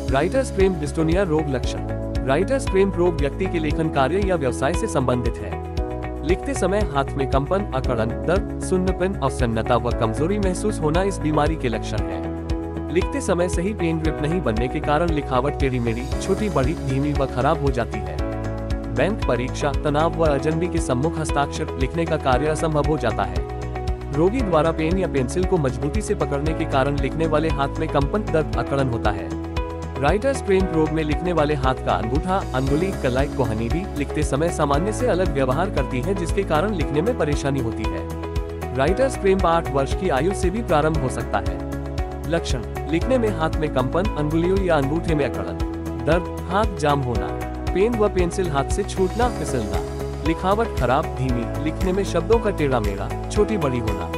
Writers क्रेम्प dystonia रोग लक्षण। Writers क्रेम्प रोग व्यक्ति के लेखन कार्य या व्यवसाय से संबंधित है। लिखते समय हाथ में कंपन, अकड़न, दर्द, सुन्नपन, अवसन्नता व कमजोरी महसूस होना इस बीमारी के लक्षण है। लिखते समय सही पेन ग्रिप नहीं बनने के कारण लिखावट टेढ़ी मेढ़ी, छोटी बड़ी, धीमी व खराब हो जाती है। बैंक, परीक्षा, तनाव व अजनबी के सम्मुख हस्ताक्षर लिखने का कार्य असंभव हो जाता है। रोगी द्वारा पेन या पेंसिल को मजबूती से पकड़ने के कारण लिखने वाले हाथ में कंपन, दर्द, अकड़न होता है। राइटर्स क्रेम्प रोग में लिखने वाले हाथ का अंगूठा, अंगुली, कलाई, कोहनी भी लिखते समय सामान्य से अलग व्यवहार करती है, जिसके कारण लिखने में परेशानी होती है। राइटर्स क्रेम्प 8 वर्ष की आयु से भी प्रारंभ हो सकता है। लक्षण: लिखने में हाथ में कंपन, अंगुलियों या अंगूठे में अकड़न, दर्द, हाथ जाम होना, पेन व पेंसिल हाथ से छूटना, फिसलना, लिखावट खराब, धीमी, लिखने में शब्दों का टेढ़ा मेढ़ा, छोटी बड़ी होना,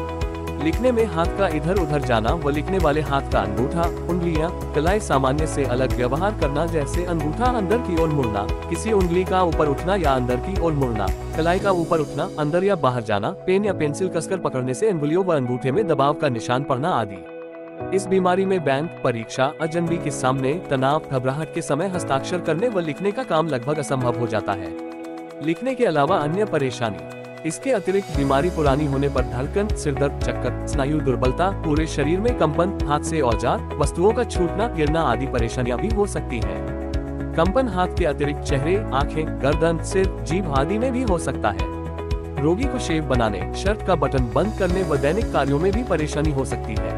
लिखने में हाथ का इधर उधर जाना व लिखने वाले हाथ का अंगूठा, उंगलियां, कलाई सामान्य से अलग व्यवहार करना, जैसे अंगूठा अंदर की ओर मुड़ना, किसी उंगली का ऊपर उठना या अंदर की ओर मुड़ना, कलाई का ऊपर उठना, अंदर या बाहर जाना, पेन या पेंसिल कसकर पकड़ने से अंगुलियों व अंगूठे में दबाव का निशान पड़ना आदि। इस बीमारी में बैंक, परीक्षा, अजनबी के सामने, तनाव, घबराहट के समय हस्ताक्षर करने व लिखने का काम लगभग असंभव हो जाता है। लिखने के अलावा अन्य परेशानी: इसके अतिरिक्त बीमारी पुरानी होने पर धड़कन, सिरदर्द, चक्कर, स्नायु दुर्बलता, पूरे शरीर में कंपन, हाथ से औजार, वस्तुओं का छूटना, गिरना आदि परेशानियां भी हो सकती हैं। कंपन हाथ के अतिरिक्त चेहरे, आंखें, गर्दन, सिर, जीभ आदि में भी हो सकता है। रोगी को शेव बनाने, शर्ट का बटन बंद करने व दैनिक कार्यों में भी परेशानी हो सकती है।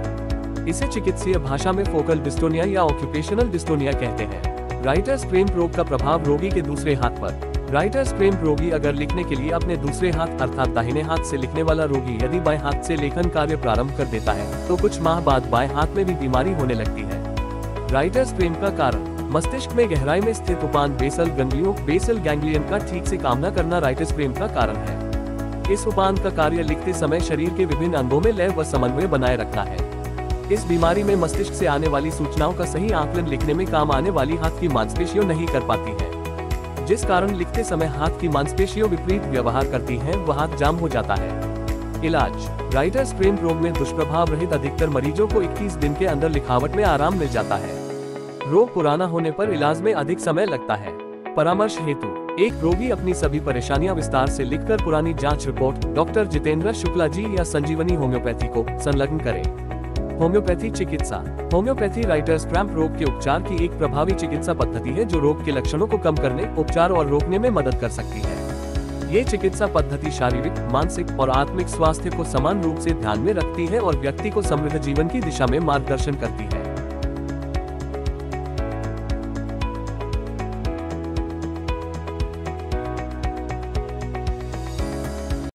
इसे चिकित्सीय भाषा में फोकल डिस्टोनिया या ऑक्यूपेशनल डिस्टोनिया कहते हैं। राइटर्स क्रेम्प रोग का प्रभाव रोगी के दूसरे हाथ पर। राइटर्स क्रेम्प रोगी अगर लिखने के लिए अपने दूसरे हाथ अर्थात दाहिने हाथ से लिखने वाला रोगी यदि बाएं हाथ से लेखन कार्य प्रारंभ कर देता है तो कुछ माह बाद बाएं हाथ में भी बीमारी होने लगती है। राइटर्स क्रेम्प का कारण: मस्तिष्क में गहराई में स्थित उपान बेसल गैंग्लियन का ठीक से काम न करना राइटर्स क्रेम्प का कारण है। इस उपान का कार्य लिखते समय शरीर के विभिन्न अंगों में लय व समन्वय बनाए रखना है। इस बीमारी में मस्तिष्क से आने वाली सूचनाओं का सही आकलन लिखने में काम आने वाली हाथ की मांसपेशियों नहीं कर पाती है, जिस कारण लिखते समय हाथ की मांसपेशियों विपरीत व्यवहार करती हैं व हाथ जाम हो जाता है। इलाज: राइटर्स क्रेम्प रोग में दुष्प्रभाव रहित अधिकतर मरीजों को 21 दिन के अंदर लिखावट में आराम मिल जाता है। रोग पुराना होने पर इलाज में अधिक समय लगता है। परामर्श हेतु: एक रोगी अपनी सभी परेशानियां विस्तार से लिखकर पुरानी जांच रिपोर्ट डॉक्टर जितेंद्र शुक्ला जी या संजीवनी होम्योपैथी को संलग्न करें। होम्योपैथी चिकित्सा: होम्योपैथी राइटर्स क्रैम्प रोग के उपचार की एक प्रभावी चिकित्सा पद्धति है जो रोग के लक्षणों को कम करने, उपचार और रोकने में मदद कर सकती है। ये चिकित्सा पद्धति शारीरिक, मानसिक और आत्मिक स्वास्थ्य को समान रूप से ध्यान में रखती है और व्यक्ति को समृद्ध जीवन की दिशा में मार्गदर्शन करती है।